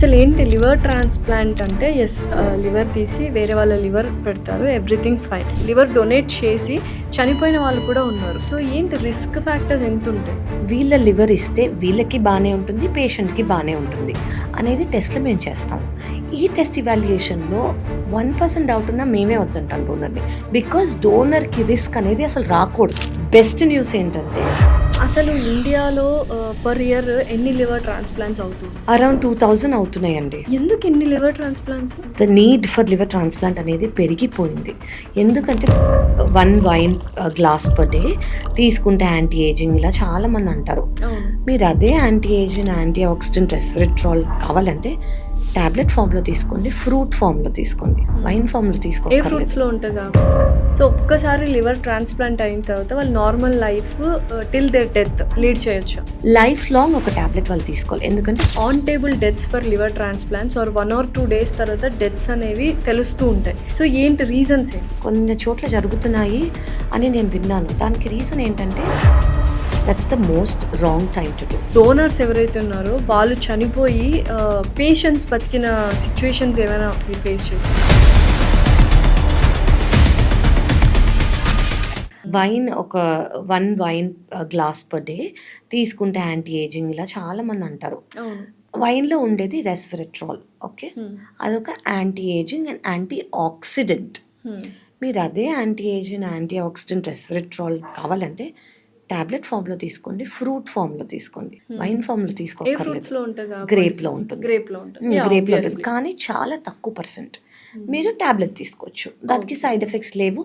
అసలు ఏంటి liver transplant అంటే? ఎస్, లివర్ తీసి వేరే వాళ్ళ లివర్ పెడతారు, ఎవ్రీథింగ్ ఫైన్. లివర్ డొనేట్ చేసి చనిపోయిన వాళ్ళు కూడా ఉన్నారు. సో ఏంటి రిస్క్ ఫ్యాక్టర్స్ ఎంత ఉంటాయి? వీళ్ళ లివర్ ఇస్తే వీళ్ళకి బాగానే ఉంటుంది, పేషెంట్కి బాగానే ఉంటుంది అనేది టెస్ట్లు మేము చేస్తాం. ఈ టెస్ట్ ఇవాల్యుయేషన్లో 1% డౌట్ ఉన్నా మేమే వద్దంటాం డోనర్ని. బికాజ్ డోనర్కి రిస్క్ అనేది అసలు రాకూడదు. బెస్ట్ న్యూస్ ఏంటంటే అసలు ఇండియాలో పర్ ఇయర్ ఎన్ని లివర్ ట్రాన్స్ప్లాంట్స్ అవుతుంది? అరౌండ్ 2000 అవుతున్నాయండి. ఎందుకు ఎన్ని liver transplants? The need for liver transplant అనేది పెరిగిపోయింది. ఎందుకంటే 1 వైన్ గ్లాస్ పర్ డే తీసుకుంటే యాంటీ ఏజింగ్ ఇలా చాలా మంది అంటారు. మీరు అదే anti ageing, anti oxidant, resveratrol కావాలంటే టాబ్లెట్ ఫామ్లో తీసుకోండి, ఫ్రూట్ ఫామ్లో తీసుకోండి, వైన్ ఫామ్లో తీసుకోండి. ఏ ఫ్రూట్స్లో ఉంటుందా? సో ఒక్కసారి లివర్ ట్రాన్స్ప్లాంట్ అయిన తర్వాత వాళ్ళు normal life till their death lead చేయొచ్చు. లైఫ్ లాంగ్ ఒక టాబ్లెట్ వాళ్ళు తీసుకోవాలి. ఎందుకంటే on table deaths for liver transplants are 1 or 2 days తర్వాత డెత్స్ అనేవి తెలుస్తూ ఉంటాయి. సో ఏంటి రీజన్స్ ఏంటి? కొన్ని చోట్ల జరుగుతున్నాయి అని నేను విన్నాను. దానికి రీజన్ ఏంటంటే that's the most wrong time to do. Donors ఎవరైతే ఉన్నారో వాళ్ళు చనిపోయి పేషెంట్స్ బతికిన సిచ్యువేషన్స్ ఏమైనా మీరు ఫేస్ చేస్తారు? వైన్ ఒక 1 వైన్ గ్లాస్ పర్ డే తీసుకుంటే యాంటీ ఏజింగ్ ఇలా చాలా మంది అంటారు. వైన్లో ఉండేది రెస్వెరాట్రాల్. ఓకే, అదొక anti ageing and anti oxidant. మీరు అదే anti ageing, anti oxidant, resveratrol కావాలంటే టాబ్లెట్ ఫామ్లో తీసుకోండి, ఫ్రూట్ ఫామ్లో తీసుకోండి, వైన్ ఫామ్లో తీసుకోకర్లేదు. గ్రేప్లో ఉంటుంది. గ్రేప్లో ఉంటుంది, కానీ చాలా తక్కువ పర్సెంట్. మీరు టాబ్లెట్ తీసుకోవచ్చు, దానికి సైడ్ ఎఫెక్ట్స్ లేవు.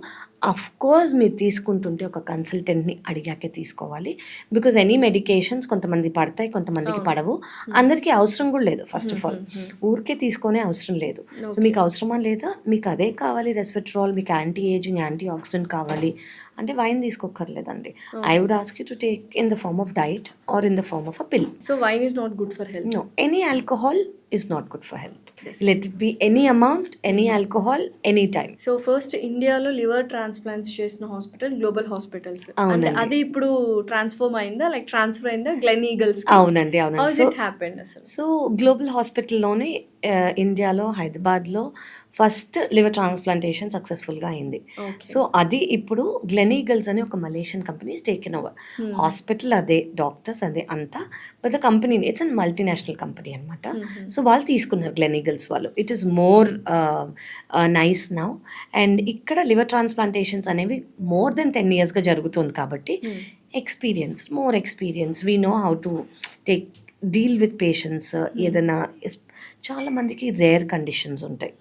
అఫ్ కోర్స్ మీరు తీసుకుంటుంటే ఒక కన్సల్టెంట్ని అడిగాకే తీసుకోవాలి. బికాజ్ ఎనీ మెడికేషన్స్ కొంతమంది పడతాయి, కొంతమందికి పడవు. అందరికీ అవసరం కూడా లేదు. ఫస్ట్ ఆఫ్ ఆల్ ఊరికే తీసుకునే అవసరం లేదు. సో మీకు అవసరమా లేదా, మీకు అదే కావాలి రెస్వెరాట్రాల్, మీకు యాంటీ ఏజింగ్, యాంటీ ఆక్సిడెంట్ కావాలి అంటే వైన్ తీసుకోకర్లేదండి. I would ask you to take in the form of diet or in the form of a pill. So wine is not good for health? No, any alcohol is not good for health. Let it be any amount, any alcohol, any time. So first ఇండియాలో liver transplants చేసిన hospital global hospitals. అంటే అది ఇప్పుడు transform అయిందా, like transfer అయిందా Glenn eagles? అవునండి. అసలు so global హాస్పిటల్లోనే ఇండియాలో హైదరాబాద్లో ఫస్ట్ లివర్ ట్రాన్స్ప్లాంటేషన్ సక్సెస్ఫుల్గా అయింది. సో అది ఇప్పుడు గ్లెన్ ఈగల్స్ అని ఒక Malaysian companies taken over. Hospital అదే, డాక్టర్స్ అదే అంతా, but the company it's an multinational company అనమాట. సో వాళ్ళు తీసుకున్నారు గ్లెన్ ఈగల్స్ వాళ్ళు. It is more nice now. And ఇక్కడ లివర్ ట్రాన్స్ప్లాంటేషన్స్ అనేవి మోర్ దెన్ 10 yearsగా జరుగుతుంది కాబట్టి more experience, we know how to take deal with patients. ఏదైనా చాలా మందికి రేర్ కండిషన్స్ ఉంటాయి.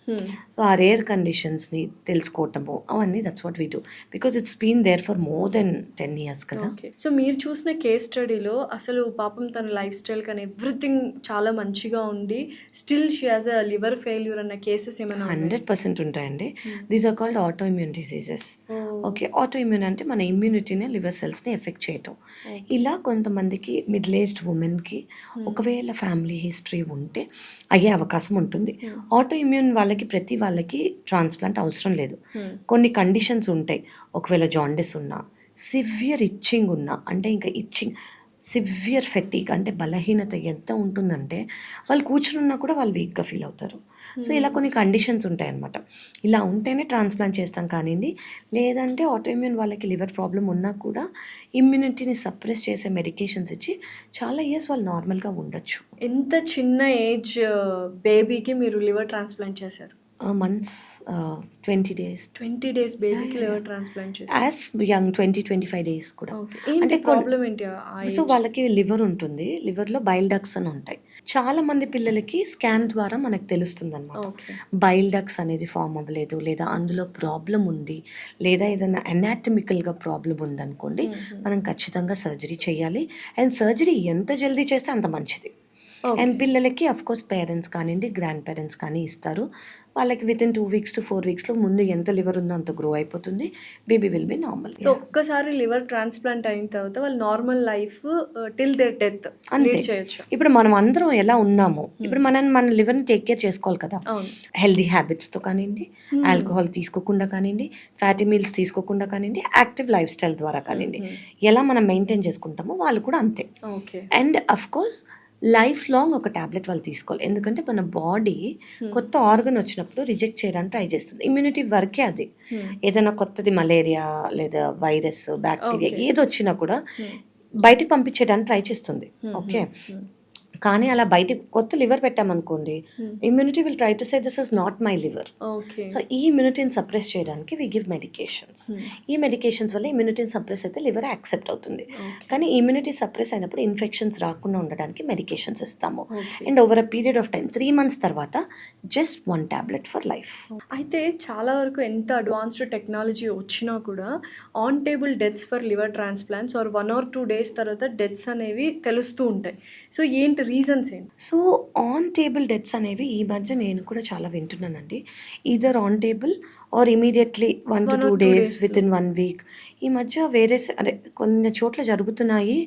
సో ఆ రేర్ కండిషన్స్ని తెలుసుకోవటము అవన్నీ that's what we do, because it's been there for more than 10 years కదా. సో మీరు చూసిన కేస్ స్టడీలో అసలు పాపం తన లైఫ్ స్టైల్ కానీ ఎవ్రీథింగ్ చాలా మంచిగా ఉండి still she has a liver failure అన్న కేసెస్ ఏమైనా? 100% ఉంటాయండి. These are called auto immune diseases. Okay, auto immune అంటే మన ఇమ్యూనిటీని, లివర్ సెల్స్ని ఎఫెక్ట్ చేయటం. ఇలా కొంతమందికి మిడిల్ ఏజ్డ్ ఉమెన్కి ఒకవేళ ఫ్యామిలీ హిస్టరీ ఉంటే అయ్యే అవకాశం ఉంటుంది. ఆటో ఇమ్యూన్ వాళ్ళకి ప్రతి వాళ్ళకి ట్రాన్స్ప్లాంట్ అవసరం లేదు. కొన్ని కండిషన్స్ ఉంటాయి. ఒకవేళ జాండిస్ ఉన్నా, సివియర్ ఇచ్చింగ్ ఉన్నా, అంటే ఇంకా ఇచ్చింగ్, సివియర్ ఫెటీగ్ అంటే బలహీనత ఎంత ఉంటుందంటే వాళ్ళు కూర్చున్నా కూడా వాళ్ళు వీక్గా ఫీల్ అవుతారు. సో ఇలా కొన్ని కండిషన్స్ ఉంటాయి అన్నమాట. ఇలా ఉంటేనే ట్రాన్స్ప్లాంట్ చేస్తాం కానివ్వండి. లేదంటే ఆటోఇమ్యూన్ వాళ్ళకి లివర్ ప్రాబ్లం ఉన్నా కూడా ఇమ్యూనిటీని సప్రెస్ చేసే మెడికేషన్స్ ఇచ్చి చాలా ఇయర్స్ వాళ్ళు నార్మల్గా ఉండొచ్చు. ఎంత చిన్న ఏజ్ బేబీకి మీరు లివర్ ట్రాన్స్ప్లాంట్ చేశారు? Months 20 days. 20 days బేబీకి లివర్ ట్రాన్స్ప్లాంట్ చేశారు. యాజ్ యంగ్ 20-25 days కూడా. అంటే ప్రాబ్లం ఏంటి? సో వాళ్ళకి లివర్ ఉంటుంది, లివర్లో బైల్ డక్ట్స్ అని ఉంటాయి. చాలా మంది పిల్లలకి స్కాన్ ద్వారా మనకు తెలుస్తుంది అనమాట. బైల్ డక్ట్స్ అనేది ఫామ్ అవ్వలేదు, లేదా అందులో ప్రాబ్లం ఉంది, లేదా ఏదైనా అనాటమికల్గా ప్రాబ్లం ఉందనుకోండి, మనం ఖచ్చితంగా సర్జరీ చేయాలి. అండ్ సర్జరీ ఎంత జల్దీ చేస్తే అంత మంచిది. అండ్ పిల్లలకి అఫ్ కోర్స్ పేరెంట్స్ కానివ్వండి, గ్రాండ్ పేరెంట్స్ కానీ ఇస్తారు. వాళ్ళకి వితిన్ 2 weeks to 4 weeksలో ముందు ఎంత లివర్ ఉందో అంత గ్రో అయిపోతుంది. Baby will be normal. So ఒక్కసారి లివర్ ట్రాన్స్ప్లాంట్ అయిన తర్వాత వాళ్ళు normal life till their death lead చేయొచ్చు. ఇప్పుడు మనం అందరం ఎలా ఉన్నామో, ఇప్పుడు మన లివర్ని టేక్ కేర్ చేసుకోవాలి కదా. హెల్దీ హ్యాబిట్స్తో కానివ్వండి, ఆల్కహాల్ తీసుకోకుండా కానివ్వండి, ఫ్యాటీ మీల్స్ తీసుకోకుండా కానివ్వండి, యాక్టివ్ లైఫ్ స్టైల్ ద్వారా కానివ్వండి, ఎలా మనం మెయింటైన్ చేసుకుంటామో వాళ్ళు కూడా అంతే. And of course life long ఒక టాబ్లెట్ వాళ్ళు తీసుకోవాలి. ఎందుకంటే మన బాడీ కొత్త ఆర్గన్ వచ్చినప్పుడు రిజెక్ట్ చేయడానికి ట్రై చేస్తుంది. ఇమ్యూనిటీ వరకే అది. ఏదైనా కొత్తది మలేరియా లేదా వైరస్, బ్యాక్టీరియా ఏది వచ్చినా కూడా బయటికి పంపించేయడానికి ట్రై చేస్తుంది. ఓకే, కానీ అలా బయటికి కొత్త లివర్ పెట్టామనుకోండి, immunity will try to say this is not my liver. So ఈ ఇమ్యూనిటీని సప్రెస్ చేయడానికి వి గివ్ మెడికేషన్స్. ఈ మెడికేషన్స్ వల్ల ఇమ్యూనిటీని సప్రెస్ అయితే లివర్ యాక్సెప్ట్ అవుతుంది. కానీ ఇమ్యూనిటీ సప్రెస్ అయినప్పుడు ఇన్ఫెక్షన్స్ రాకుండా ఉండడానికి మెడికేషన్స్ ఇస్తాము. And over a period of time 3 months తర్వాత జస్ట్ 1 టాబ్లెట్ ఫర్ లైఫ్. అయితే చాలా వరకు ఎంత అడ్వాన్స్డ్ టెక్నాలజీ వచ్చినా కూడా on table deaths for liver transplants are 1 or 2 days తర్వాత డెత్స్ అనేవి తెలుస్తూ ఉంటాయి. సో ఏంటి రీజన్స్ ఏంటి? సో ఆన్ టేబుల్ డెత్స్ అనేవి ఈ మధ్య నేను కూడా చాలా వింటున్నానండి. Either on table or immediately 1 to 2 days within 1 week. ఈ మధ్య వేరే అంటే కొన్ని చోట్ల జరుగుతున్నాయి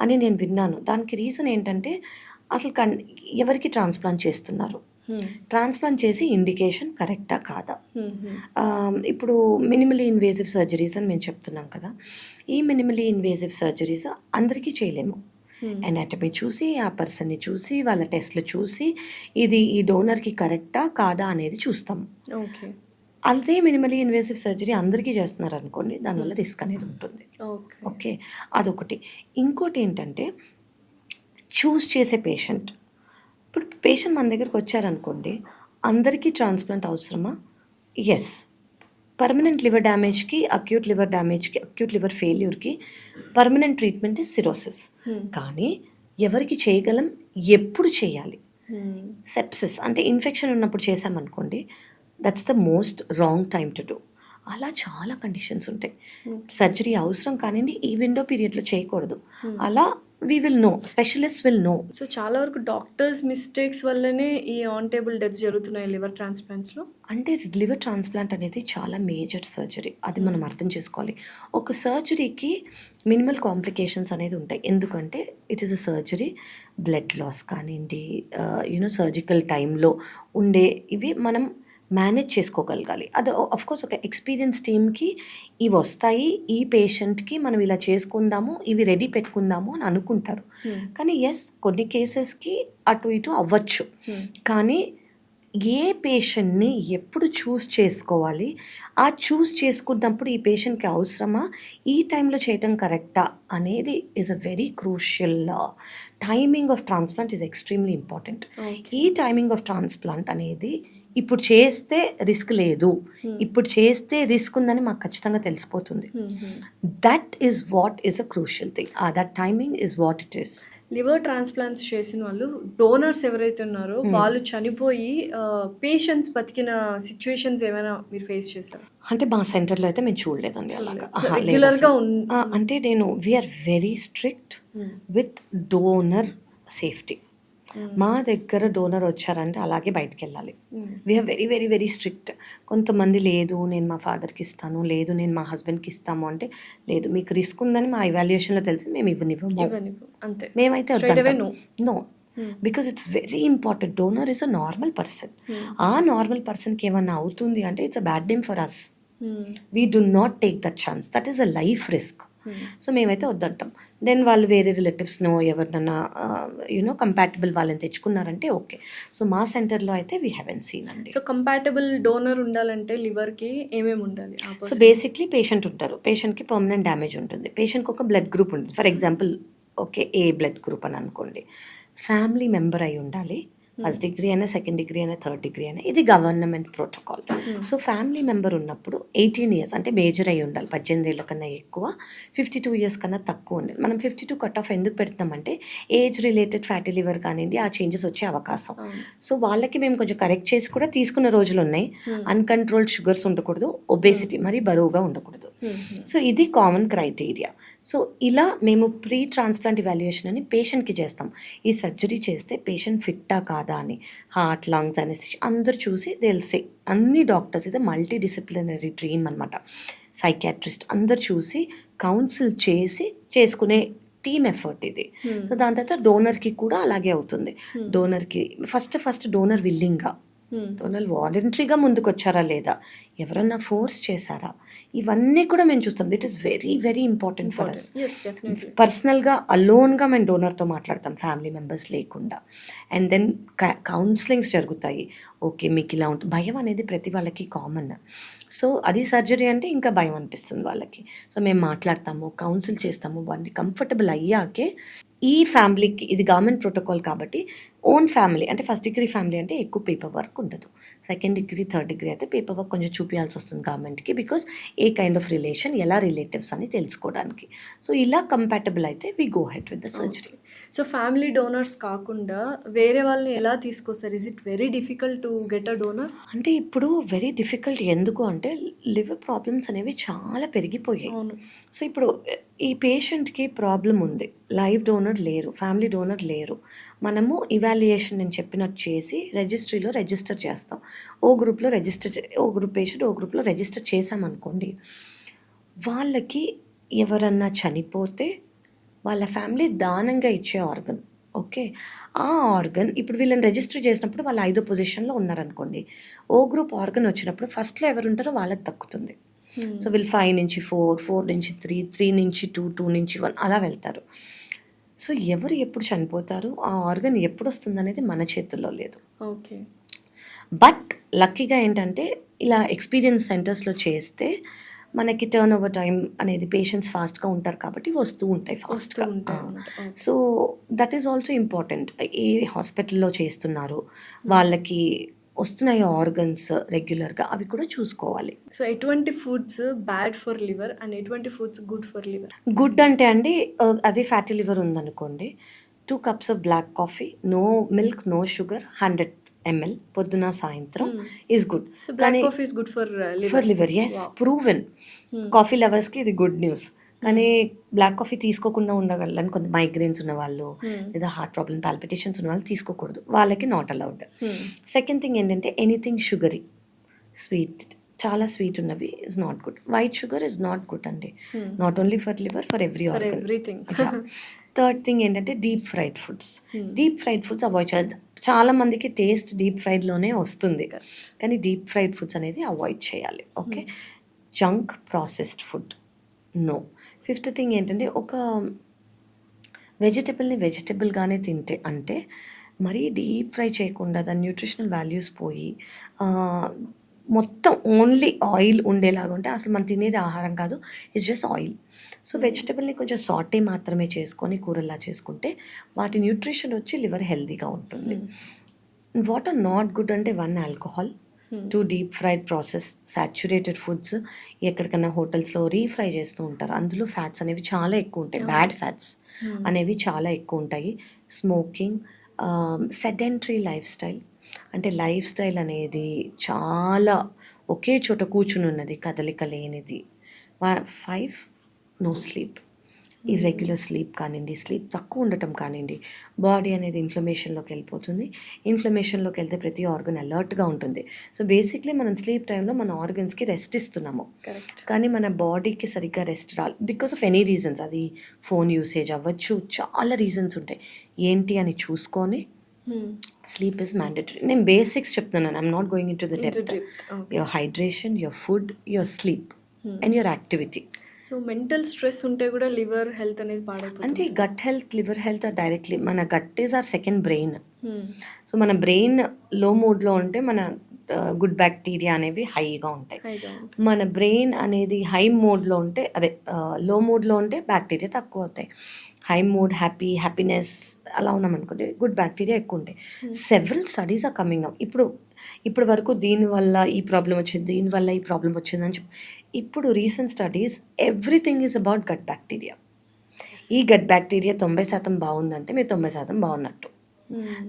అని నేను విన్నాను. దానికి రీజన్ ఏంటంటే అసలు ఎవరికి ట్రాన్స్ప్లాంట్ చేస్తున్నారు, ట్రాన్స్ప్లాంట్ చేసి ఇండికేషన్ కరెక్టా కాదా. ఇప్పుడు మినిమలీ ఇన్వేజివ్ సర్జరీస్ అని మేము చెప్తున్నాం కదా, ఈ మినిమలీ ఇన్వేజివ్ సర్జరీస్ అందరికీ చేయలేము. ఎనాటమీ చూసి, ఆ పర్సన్ని చూసి, వాళ్ళ టెస్ట్లు చూసి ఇది ఈ డోనర్కి కరెక్టా కాదా అనేది చూస్తాము. ఓకే, అదే మినిమలీ ఇన్వేసివ్ సర్జరీ అందరికీ చేస్తున్నారు అనుకోండి, దానివల్ల రిస్క్ అనేది ఉంటుంది. ఓకే, అదొకటి. ఇంకోటి ఏంటంటే చూస్ చేసే పేషెంట్. ఇప్పుడు పేషెంట్ మన దగ్గరకు వచ్చారనుకోండి, అందరికీ ట్రాన్స్ప్లాంట్ అవసరమా? ఎస్. పర్మనెంట్ లివర్ డ్యామేజ్కి, అక్యూట్ లివర్ డ్యామేజ్కి, అక్యూట్ లివర్ ఫెయిల్యూర్కి పర్మనెంట్ ట్రీట్మెంట్ ఇస్ సిరోసిస్. కానీ ఎవరికి చేయగలం, ఎప్పుడు చేయాలి? సెప్సిస్ అంటే ఇన్ఫెక్షన్ ఉన్నప్పుడు చేసామనుకోండి, that's the most wrong time to do. అలా చాలా కండిషన్స్ ఉంటాయి. సర్జరీ అవసరం కానివ్వండి, ఈ విండో పీరియడ్లో చేయకూడదు. అలా we will know, specialist will know. So చాలా వరకు డాక్టర్స్ మిస్టేక్స్ వల్లనే ఈ ఆన్ టేబుల్ డెత్స్ జరుగుతున్నాయి లివర్ ట్రాన్స్ప్లాంట్స్లో. అంటే లివర్ ట్రాన్స్ప్లాంట్ అనేది చాలా మేజర్ సర్జరీ, అది మనం అర్థం చేసుకోవాలి. ఒక సర్జరీకి మినిమల్ కాంప్లికేషన్స్ అనేది ఉంటాయి. ఎందుకంటే it is a surgery. Blood loss కానివ్వండి, సర్జికల్ టైంలో ఉండే ఇవి మనం మేనేజ్ చేసుకోగలగాలి. అది ఆఫ్కోర్స్ ఒక ఎక్స్పీరియన్స్ టీమ్కి ఇవి వస్తాయి, ఈ పేషెంట్కి మనం ఇలా చేసుకుందాము, ఇవి రెడీ పెట్టుకుందాము అని అనుకుంటారు. కానీ ఎస్, కొన్ని కేసెస్కి అటు ఇటు అవ్వచ్చు. కానీ ఏ పేషెంట్ని ఎప్పుడు చూస్ చేసుకోవాలి, ఆ చూస్ చేసుకున్నప్పుడు ఈ పేషెంట్కి అవసరమా, ఈ టైంలో చేయటం కరెక్టా అనేది is a very crucial. Timing of transplant is extremely important. ఈ టైమింగ్ ఆఫ్ ట్రాన్స్ప్లాంట్ అనేది ఇప్పుడు చేస్తే రిస్క్ లేదు, ఇప్పుడు చేస్తే రిస్క్ ఉందని మాకు ఖచ్చితంగా తెలిసిపోతుంది. That is what is a crucial thing. That timing is what it is. Liver transplants చేసిన వాళ్ళు, డోనర్స్ ఎవరైతే ఉన్నారో వాళ్ళు చనిపోయి పేషెంట్స్ బతికిన సిచ్యువేషన్స్ ఏమైనా మీరు ఫేస్ చేశారు? అంటే మా సెంటర్లో అయితే మేము చూడలేదండి అలాగా. రెగ్యులర్గా అంటే we are very strict with donor safety. మా దగ్గర డోనర్ వచ్చారంటే అలాగే బయటకు వెళ్ళాలి. We are very very very strict. కొంతమంది లేదు నేను మా ఫాదర్కి ఇస్తాను, లేదు నేను మా హస్బెండ్కి ఇస్తాము అంటే, లేదు మీకు రిస్క్ ఉందని మా ఇవాల్యుయేషన్లో తెలిసి మేము ఇవ్వనివ్వము, అంతే. మేమైతే no, because it's very important. Donor is a normal person. ఆ నార్మల్ పర్సన్కి ఏమన్నా అవుతుంది అంటే it's a bad name for us. We do not take that chance. That is a life risk. So మేమైతే వద్దంటాం. దెన్ వాళ్ళు వేరే రిలేటివ్స్నో ఎవరినన్నా కంపాటబుల్ వాళ్ళని తెచ్చుకున్నారంటే ఓకే. సో మా సెంటర్లో అయితే వీ హ్యావెన్ సీన్ అండి. సో కంపాటబుల్ డోనర్ ఉండాలంటే లివర్కి ఏమేమి ఉండాలి? సో బేసిక్లీ పేషెంట్ ఉంటారు, పేషెంట్కి పర్మనెంట్ డ్యామేజ్ ఉంటుంది, పేషెంట్కి ఒక బ్లడ్ గ్రూప్ ఉంటుంది. For example okay, A blood group అని అనుకోండి. ఫ్యామిలీ మెంబర్ అయి ఉండాలి. ఫస్ట్ డిగ్రీ అయినా, సెకండ్ డిగ్రీ అయినా, థర్డ్ డిగ్రీ అయినా, ఇది government protocol. So family member ఉన్నప్పుడు 18 years అంటే మేజర్ అయి ఉండాలి. 18 ఏళ్ళ కన్నా ఎక్కువ, 52 years కన్నా తక్కువ ఉండాలి. మనం 52 కట్ ఆఫ్ ఎందుకు పెడతామంటే ఏజ్ రిలేటెడ్ ఫ్యాటీ లివర్ కానివ్వండి, ఆ చేంజెస్ వచ్చే అవకాశం. సో వాళ్ళకి మేము కొంచెం కరెక్ట్ చేసి కూడా తీసుకున్న రోజులు ఉన్నాయి. అన్కంట్రోల్డ్ షుగర్స్ ఉండకూడదు, ఒబేసిటీ మరి బరువుగా ఉండకూడదు. సో ఇది కామన్ క్రైటీరియా. సో ఇలా మేము ప్రీ ట్రాన్స్ప్లాంట్ ఇవాల్యుయేషన్ అని పేషెంట్కి చేస్తాం. ఈ సర్జరీ చేస్తే పేషెంట్ ఫిట్టా కాదా అని, హార్ట్, లంగ్స్ అనేసి అందరు చూసి తెలిసే. అన్ని డాక్టర్స్, ఇది మల్టీ డిసిప్లినరీ టీమ్ అనమాట. సైకాట్రిస్ట్ అందరు చూసి కౌన్సిల్ చేసి చేసుకునే టీమ్ ఎఫర్ట్ ఇది. సో దాని తర్వాత డోనర్కి కూడా అలాగే అవుతుంది. డోనర్కి ఫస్ట్ డోనర్ విల్లింగ్గా డోనర్ వాలంటరీగా ముందుకు వచ్చారా లేదా, ఎవరన్నా ఫోర్స్ చేశారా, ఇవన్నీ కూడా మేము చూస్తాం. It is very very important for us. Yes, definitely. పర్సనల్గా అలోన్గా మేము డోనర్తో మాట్లాడతాం, ఫ్యామిలీ మెంబర్స్ లేకుండా. అండ్ దెన్ కౌన్సిలింగ్స్ జరుగుతాయి. ఓకే మీకు ఇలా ఉంటుంది, భయం అనేది ప్రతి వాళ్ళకి కామన్. సో అది సర్జరీ అంటే ఇంకా భయం అనిపిస్తుంది వాళ్ళకి. సో మేము మాట్లాడతాము, కౌన్సిల్ చేస్తాము, వాళ్ళని కంఫర్టబుల్ అయ్యాకే ఈ ఫ్యామిలీకి, ఇది గవర్నమెంట్ ప్రోటోకాల్ కాబట్టి ఓన్ ఫ్యామిలీ అంటే ఫస్ట్ డిగ్రీ ఫ్యామిలీ అంటే ఎక్కువ పేపర్ వర్క్ ఉండదు. సెకండ్ డిగ్రీ థర్డ్ డిగ్రీ అయితే పేపర్ వర్క్ కొంచెం చూపించాల్సి వస్తుంది గవర్నమెంట్కి, because a kind of relation, ఎలా రిలేటివ్స్ అని తెలుసుకోవడానికి. సో ఇలా కంపాటబుల్ అయితే we go head with the surgery. So family donors కాకుండా వేరే వాళ్ళని ఎలా తీసుకొస్తారు? Is it very difficult to get a donor? అంటే ఇప్పుడు వెరీ డిఫికల్ట్, ఎందుకు అంటే లివర్ ప్రాబ్లమ్స్ అనేవి చాలా పెరిగిపోయాయి. అవును. సో ఇప్పుడు ఈ పేషెంట్కి ప్రాబ్లం ఉంది, లైవ్ డోనర్ లేరు, ఫ్యామిలీ డోనర్ లేరు, మనము ఇవాల్యుయేషన్ నేను చెప్పినట్టు చేసి రిజిస్ట్రీలో రిజిస్టర్ చేస్తాం. ఓ గ్రూప్లో రిజిస్టర్, ఓ గ్రూప్ పేషెంట్ ఓ గ్రూప్లో రిజిస్టర్ చేసామనుకోండి, వాళ్ళకి ఎవరన్నా చనిపోతే వాళ్ళ ఫ్యామిలీ దానంగా ఇచ్చే ఆర్గన్. ఓకే, ఆ ఆర్గన్ ఇప్పుడు వీళ్ళని రిజిస్టర్ చేసినప్పుడు వాళ్ళు 5వ పొజిషన్లో ఉన్నారనుకోండి, ఓ గ్రూప్ ఆర్గన్ వచ్చినప్పుడు ఫస్ట్లో ఎవరు ఉంటారో వాళ్ళకి దక్కుతుంది. సో వీళ్ళు 5 నుంచి 4, 4 నుంచి 3, 3 నుంచి 2, 2 నుంచి 1 అలా వెళ్తారు. సో ఎవరు ఎప్పుడు చనిపోతారు, ఆ ఆర్గన్ ఎప్పుడు వస్తుంది అనేది మన చేతుల్లో లేదు. ఓకే. బట్ లక్కీగా ఏంటంటే ఇలా ఎక్స్పీరియన్స్ సెంటర్స్లో చేస్తే మనకి టర్న్ ఓవర్ టైం అనేది పేషెంట్స్ ఫాస్ట్గా ఉంటారు కాబట్టి వస్తూ ఉంటాయి ఫాస్ట్గా. So that is also important. ఏ హాస్పిటల్లో చేస్తున్నారు, వాళ్ళకి వస్తున్నాయి ఆర్గన్స్ రెగ్యులర్గా, అవి కూడా చూసుకోవాలి. సో ఎటువంటి foods bad for liver and ఎటువంటి foods good for liver? Good అంటే అండి, అదే ఫ్యాటీ లివర్ ఉందనుకోండి, 2 cups of black coffee, no milk, no sugar, 100 ml పొద్దున సాయంత్రం is good. So black coffee is good for for liver, yes, proven. Coffee లవర్స్కి ఇది good news. కానీ black coffee తీసుకోకుండా ఉండగలని కొంత మైగ్రేన్స్ ఉన్న వాళ్ళు లేదా హార్ట్ ప్రాబ్లమ్, పాల్పిటేషన్స్ ఉన్న వాళ్ళు తీసుకోకూడదు, వాళ్ళకి నాట్ అలౌడ్. సెకండ్ థింగ్ ఏంటంటే ఎనీథింగ్ షుగరీ, స్వీట్, చాలా స్వీట్ ఉన్నవి is not good. White sugar is not good అండి, not only for liver, for every organ. Everything. Third thing ఏంటంటే deep fried foods. Deep fried foods avoid చేయాలి. చాలా మందికి taste deep ఫ్రైడ్లోనే వస్తుంది, కానీ డీప్ ఫ్రైడ్ ఫుడ్స్ అనేది అవాయిడ్ చేయాలి. Okay, junk processed food no. Fifth thing ఏంటంటే ఒక వెజిటబుల్ని వెజిటబుల్గానే తింటే, అంటే మరీ డీప్ ఫ్రై చేయకుండా దాని న్యూట్రిషనల్ వాల్యూస్ పోయి మొత్తం ఓన్లీ ఆయిల్ ఉండేలాగా ఉంటే అసలు మనం తినేది ఆహారం కాదు, ఇట్స్ జస్ట్ ఆయిల్. సో వెజిటబుల్ని కొంచెం సాటే మాత్రమే చేసుకొని కూరలా చేసుకుంటే వాటి న్యూట్రిషన్ వచ్చి లివర్ హెల్తీగా ఉంటుంది. వాట్ ఆర్ నాట్ గుడ్ అంటే 1 alcohol, 2 deep fried process saturated foods, ఎక్కడికన్నా హోటల్స్లో రీఫ్రై చేస్తూ ఉంటారు, అందులో ఫ్యాట్స్ అనేవి చాలా ఎక్కువ ఉంటాయి, బ్యాడ్ ఫ్యాట్స్ అనేవి చాలా ఎక్కువ ఉంటాయి. స్మోకింగ్, సెడెంటరీ లైఫ్ స్టైల్, అంటే లైఫ్ స్టైల్ అనేది చాలా ఒకే చోట కూర్చుని ఉన్నది, కదలిక లేనిది. 5 నో స్లీప్, ఇర్రెగ్యులర్ స్లీప్ కానివ్వండి, స్లీప్ తక్కువ ఉండటం కానివ్వండి, బాడీ అనేది ఇన్ఫ్లమేషన్లోకి వెళ్ళిపోతుంది. ఇన్ఫ్లమేషన్లోకి వెళ్తే ప్రతి ఆర్గన్ అలర్ట్గా ఉంటుంది. సో బేసిక్లీ మనం స్లీప్ టైంలో మన ఆర్గన్స్కి రెస్ట్ ఇస్తున్నాము, కానీ మన బాడీకి సరిగ్గా రెస్ట్ రాలి, బికాస్ ఆఫ్ ఎనీ రీజన్స్. అది ఫోన్ యూసేజ్ అవ్వచ్చు, చాలా రీజన్స్ ఉంటాయి. ఏంటి అని చూసుకొని స్లీప్ ఇస్ మ్యాండేటరీ. నేను బేసిక్స్ చెప్తున్నాను, I'm not going in to the depth. Your hydration, your food, your sleep and your activity. So mental stress ఉంటే కూడా లివర్ హెల్త్ అనేది పాడైపోతుంది. అంటే gut health, liver health directly, మన gut is our second brain. So మన brain లో మూడ్లో ఉంటే మన గుడ్ బ్యాక్టీరియా అనేవి హైగా ఉంటాయి. మన బ్రెయిన్ అనేది హై మోడ్లో ఉంటే, అదే లో మూడ్లో ఉంటే బ్యాక్టీరియా తక్కువ అవుతాయి. హై మూడ్, హ్యాపీనెస్ అలా ఉన్నామనుకోండి, గుడ్ బ్యాక్టీరియా ఎక్కువ ఉంటాయి. Several studies are coming up. ఇప్పుడు వరకు దీనివల్ల ఈ ప్రాబ్లం వచ్చింది, దీనివల్ల ఈ ప్రాబ్లం వచ్చింది అని చెప్పి, ఇప్పుడు recent studies everything is about gut bacteria. ఈ గట్ బ్యాక్టీరియా 90% బాగుందంటే మీరు 90% బాగున్నట్టు.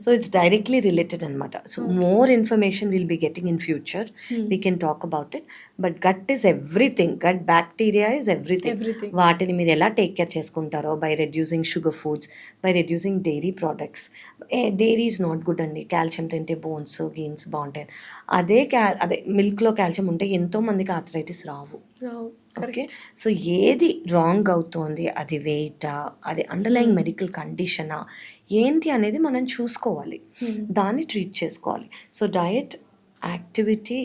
సో ఇట్స్ డైరెక్ట్లీ రిలేటెడ్ అనమాట. So more information will be getting in future, we can talk about it. But gut is everything, gut bacteria is everything. వాటిని మీరు ఎలా take care చేసుకుంటారో, by reducing sugar foods, by reducing dairy products. Dairy is not good అండి, calcium తింటే bones gains బాగుంటాయి. అదే మిల్క్లో calcium ఉంటే ఎంతోమందికి ఆర్థరైటిస్ రావు. ఓకే, సో ఏది రాంగ్ అవుతోంది, అది వెయిటా, అది అండర్లైయింగ్ మెడికల్ కండిషనా ఏంటి అనేది మనం చూసుకోవాలి, దాన్ని ట్రీట్ చేసుకోవాలి. So diet activity,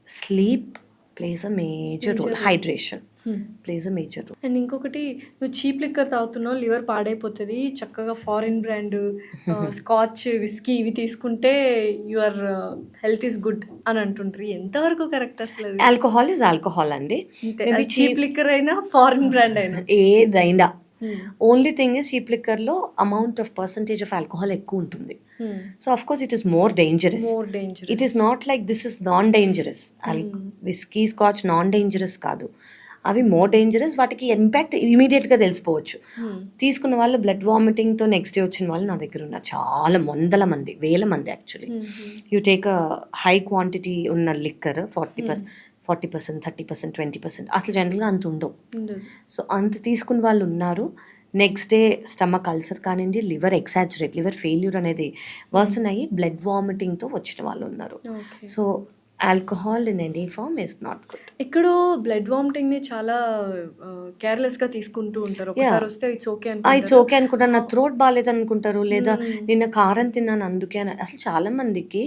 sleep plays a major role, hydration plays a major role. And ఇంకొకటి, నువ్వు చీప్ లిక్కర్ తాగుతున్నావు, లివర్ పాడైపోతుంది, చక్కగా ఫారిన్ బ్రాండ్ స్కాచ్, విస్కీ ఇవి తీసుకుంటే యువర్ హెల్త్ ఈస్ గుడ్ అని అంటుంటారు. ఎంతవరకు కరెక్ట్ అసలు? ఆల్కహాల్ ఇస్ ఆల్కహాల్ అండి, చీప్ లిక్కర్ అయినా ఫారిన్ బ్రాండ్ అయినా ఏదైనా. ఓన్లీ థింగ్ ఇస్ చీప్ లిక్కర్లో amount of percentage of alcohol ఎక్కువ ఉంటుంది. So of course it is more dangerous. It is not like this is non dangerous. Whisky, scotch non dangerous కాదు, అవి more dangerous. వాటికి impact ఇమీడియట్గా తెలిసిపోవచ్చు. తీసుకున్న వాళ్ళు blood వామిటింగ్తో next day వచ్చిన వాళ్ళు నా దగ్గర ఉన్నారు, చాలా వందల మంది, వేల మంది actually. You take a high quantity ఉన్న లిక్కర్, 40%, 30%, 20%, అసలు జనరల్గా అంత ఉండవు. సో అంత తీసుకున్న వాళ్ళు ఉన్నారు. నెక్స్ట్ డే స్టమక్ అల్సర్ కానివ్వండి, లివర్ ఎగ్జాజరేట్, లివర్ ఫెయిల్యూర్ అనేది వర్సన్ అయ్యి బ్లడ్ వామిటింగ్తో వచ్చిన వాళ్ళు ఉన్నారు. So alcohol in any form is not good. ఎక్కడో బ్లడ్ వామిటింగ్ ని చాలా కేర్లెస్ గా తీసుకుంటూ ఉంటారు. ఒకసారి వస్తే ఇట్స్ ఓకే అనుకుంటారు, నా థ్రోట్ బాగాలేదు అనుకుంటారు, లేదా నిన్న కారం తిన్నాను అందుకే అని. అసలు చాలా మందికి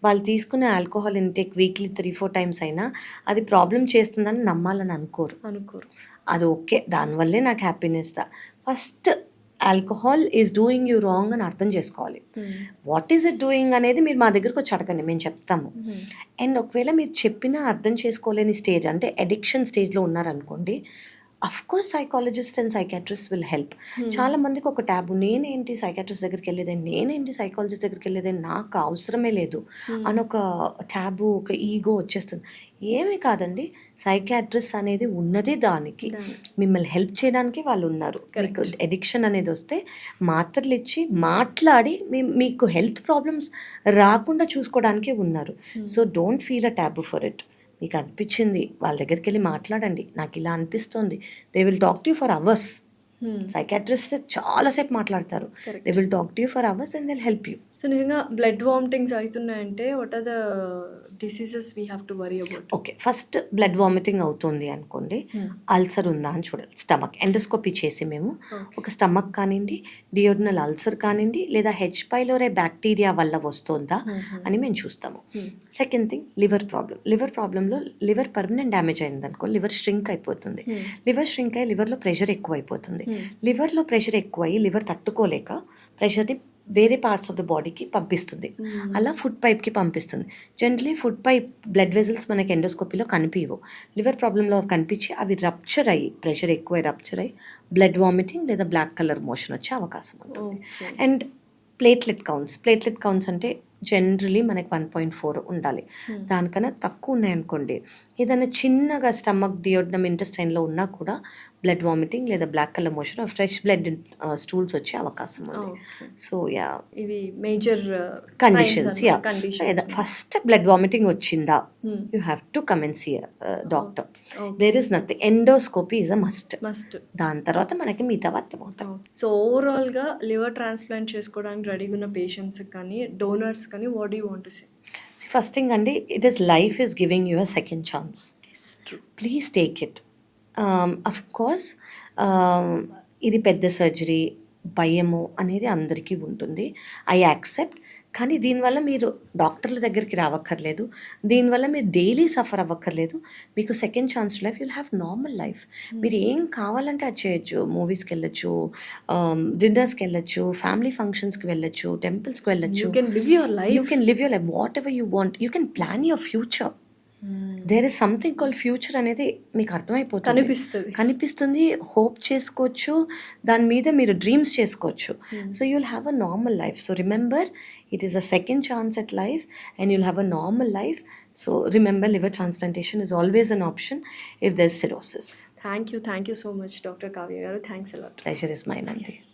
వాళ్ళు తీసుకునే ఆల్కహాల్ ఇంటేక్ వీక్లీ 3-4 times అయినా అది ప్రాబ్లం చేస్తుందని నమ్మాలని అనుకోరు. అది ఓకే, దానివల్లే నాకు happiness. First alcohol is doing you wrong అని అర్థం చేసుకోవాలి. వాట్ ఈజ్ ఇట్ డూయింగ్ అనేది మీరు మా దగ్గరకు వచ్చి అడగండి, మేము చెప్తాము. అండ్ ఒకవేళ మీరు చెప్పినా అర్థం చేసుకోలేని స్టేజ్, అంటే అడిక్షన్ స్టేజ్లో ఉన్నారనుకోండి, of course psychologist and psychiatrist will help. చాలా మందికి ఒక ట్యాబు, నేనేంటి సైకాట్రిస్ట్ దగ్గరికి వెళ్ళేదని, నేనేంటి సైకాలజిస్ట్ దగ్గరికి వెళ్ళేదని, నాకు అవసరమే లేదు అని ఒక ట్యాబు, ఒక ఈగో వచ్చేస్తుంది. ఏమీ కాదండి, సైకాట్రిస్ట్ అనేది ఉన్నది దానికి, మిమ్మల్ని హెల్ప్ చేయడానికి వాళ్ళు ఉన్నారు. మీకు అడిక్షన్ అనేది వస్తే మాత్రలు ఇచ్చి మాట్లాడి మీకు హెల్త్ ప్రాబ్లమ్స్ రాకుండా చూసుకోవడానికి ఉన్నారు. So don't feel a taboo for it. మీకు అనిపించింది వాళ్ళ దగ్గరికి వెళ్ళి మాట్లాడండి, నాకు ఇలా అనిపిస్తుంది. They will talk to you for hours. Psychiatrist చాలాసేపు మాట్లాడతారు. They will talk to you for hours and they will help you. So నిజంగా బ్లడ్ వామిటింగ్స్ అవుతున్నాయంటే what are the diseases we have to worry about? Okay, first blood vomiting అవుతుంది అనుకోండి, ulcer ఉందా అని చూడాలి. Stomach endoscopy చేసి మేము ఒక స్టమక్ కానివ్వండి, డియోడినల్ అల్సర్ కానివ్వండి, లేదా హెచ్ పైలోరే బ్యాక్టీరియా వల్ల వస్తుందా అని మేము చూస్తాము. సెకండ్ థింగ్, లివర్ ప్రాబ్లంలో లివర్ పర్మనెంట్ డ్యామేజ్ అయింది అనుకో, లివర్ ష్రింక్ అయిపోతుంది. లివర్ ష్రింక్ అయ్యి లివర్లో ప్రెషర్ ఎక్కువ అయిపోతుంది. లివర్లో ప్రెషర్ ఎక్కువ అయ్యి లివర్ తట్టుకోలేక ప్రెషర్ని వేరే పార్ట్స్ ఆఫ్ ద బాడీకి పంపిస్తుంది. అలా ఫుడ్ పైప్కి పంపిస్తుంది. Generally food pipe blood vessels మనకి ఎండోస్కోపీలో కనిపించవు. లివర్ ప్రాబ్లంలో కనిపించి అవి రప్చర్ అయ్యి, ప్రెషర్ ఎక్కువ రప్చర్ అయ్యి బ్లడ్ వామిటింగ్ లేదా బ్లాక్ కలర్ మోషన్ వచ్చే అవకాశం ఉంటుంది. అండ్ ప్లేట్లెట్ కౌంట్స్ అంటే జనరలీ మనకి 1.4 ఉండాలి. దానికన్నా తక్కువ ఉన్నాయనుకోండి, ఏదైనా చిన్నగా స్టమక్, డియోడినం, ఇంటెస్టైన్లో ఉన్నా కూడా బ్లడ్ వామిటింగ్ లేదా black colour motion, fresh blood stools వచ్చే అవకాశం ఉంది. సో యా, ఇవి major conditions. Ya, first blood vomiting వచ్చిందా, you have to come and see doctor. There is nothing, endoscopy is a must. దాని తర్వాత మనకి మిగతా అర్థమవుతాం. సో ఓవరాల్గా లివర్ ట్రాన్స్ప్లాంట్ చేసుకోవడానికి రెడీగా ఉన్న పేషెంట్స్ కానీ, డోనర్స్ కానీ, what do you want to say? First thing అండి, life is giving you a second chance. Please take it. Of course ఇది పెద్ద సర్జరీ, భయము అనేది అందరికీ ఉంటుంది, ఐ యాక్సెప్ట్. కానీ దీనివల్ల మీరు డాక్టర్ల దగ్గరికి రావక్కర్లేదు, దీనివల్ల మీరు డైలీ సఫర్ అవ్వక్కర్లేదు. మీకు second chance life, you'll have normal life. మీరు ఏం కావాలంటే అది చేయొచ్చు. మూవీస్కి వెళ్ళొచ్చు, డిన్నర్స్కి వెళ్ళొచ్చు, ఫ్యామిలీ ఫంక్షన్స్కి వెళ్ళొచ్చు, టెంపుల్స్కి వెళ్ళొచ్చు. You can live your life whatever you want. You can plan your future. There is something called future అనేది మీకు అర్థమైపోతుంది, కనిపిస్తుంది, హోప్ చేసుకోవచ్చు, దాని మీద మీరు డ్రీమ్స్ చేసుకోవచ్చు. So you'll have a normal life. So remember, it is a second chance at life and you'll have a normal life. So remember, liver transplantation is always an option if there's cirrhosis. Thank you so much, Dr. Kavya garu. Thanks a lot. Pleasure is mine, Aunty.